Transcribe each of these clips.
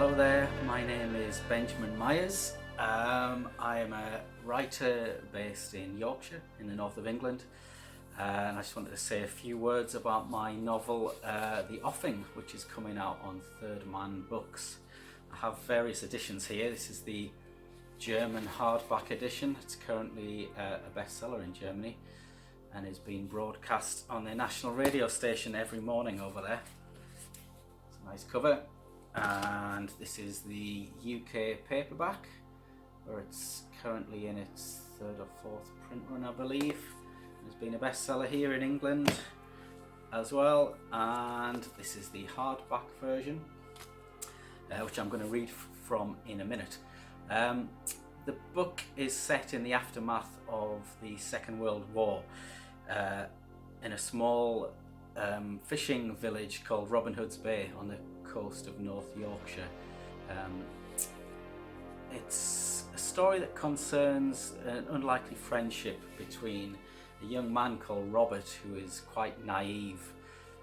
Hello there, my name is Benjamin Myers. I am a writer based in Yorkshire in the north of England, and I just wanted to say a few words about my novel The Offing, which is coming out on Third Man Books. I have various editions here. This is the German hardback edition. It's currently a bestseller in Germany and is being broadcast on their national radio station every morning over there. It's a nice cover. And this is the UK paperback, where it's currently in its third or fourth print run, I believe. It's been a bestseller here in England as well. And this is the hardback version, which I'm going to read from in a minute. The book is set in the aftermath of the Second World War in a small fishing village called Robin Hood's Bay on the coast of North Yorkshire. It's a story that concerns an unlikely friendship between a young man called Robert, who is quite naive,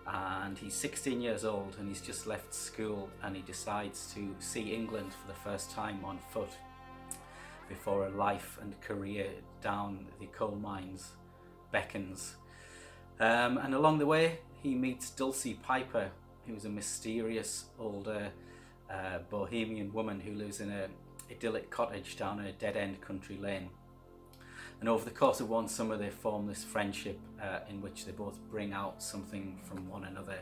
and he's 16 years old and he's just left school, and he decides to see England for the first time on foot before a life and career down the coal mines beckons. And along the way he meets Dulcie Piper, who's a mysterious older bohemian woman who lives in an idyllic cottage down a dead-end country lane. And over the course of one summer they form this friendship in which they both bring out something from one another.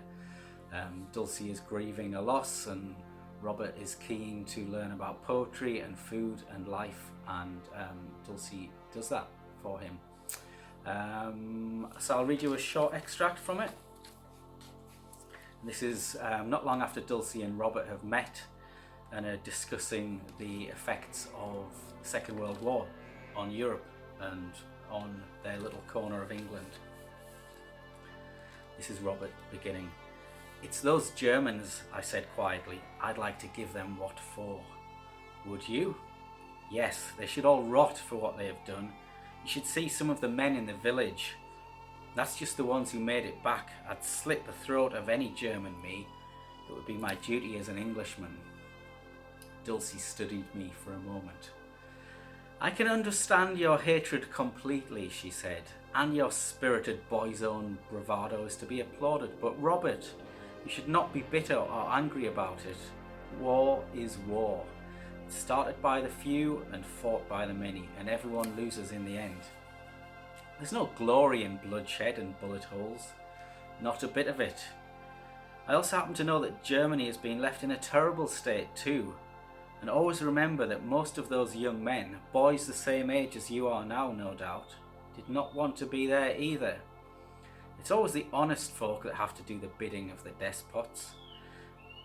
Dulcie is grieving a loss, and Robert is keen to learn about poetry and food and life, and Dulcie does that for him. So I'll read you a short extract from it. This is not long after Dulcie and Robert have met and are discussing the effects of the Second World War on Europe and on their little corner of England. This is Robert beginning. "It's those Germans," I said quietly. "I'd like to give them what for." "Would you?" "Yes, they should all rot for what they have done. You should see some of the men in the village. That's just the ones who made it back. I'd slit the throat of any German, me. It would be my duty as an Englishman." Dulcie studied me for a moment. "I can understand your hatred completely," she said, "and your spirited boy's own bravado is to be applauded. But Robert, you should not be bitter or angry about it. War is war. It's started by the few and fought by the many, and everyone loses in the end. There's no glory in bloodshed and bullet holes. Not a bit of it. I also happen to know that Germany has been left in a terrible state too. And always remember that most of those young men, boys the same age as you are now, no doubt, did not want to be there either. It's always the honest folk that have to do the bidding of the despots.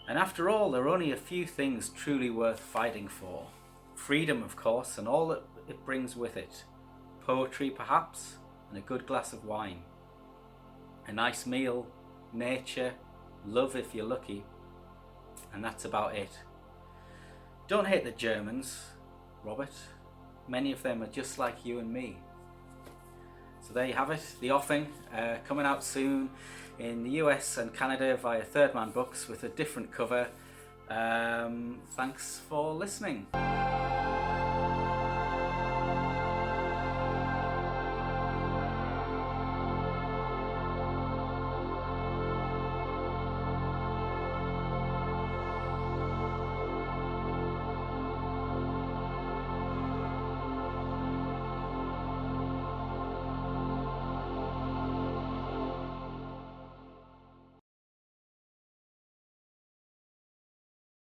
And after all, there are only a few things truly worth fighting for. Freedom, of course, and all that it brings with it. Poetry, perhaps, and a good glass of wine. A nice meal, nature, love if you're lucky, and that's about it. Don't hate the Germans, Robert. Many of them are just like you and me." So there you have it, The Offing, coming out soon in the US and Canada via Third Man Books with a different cover. Thanks for listening.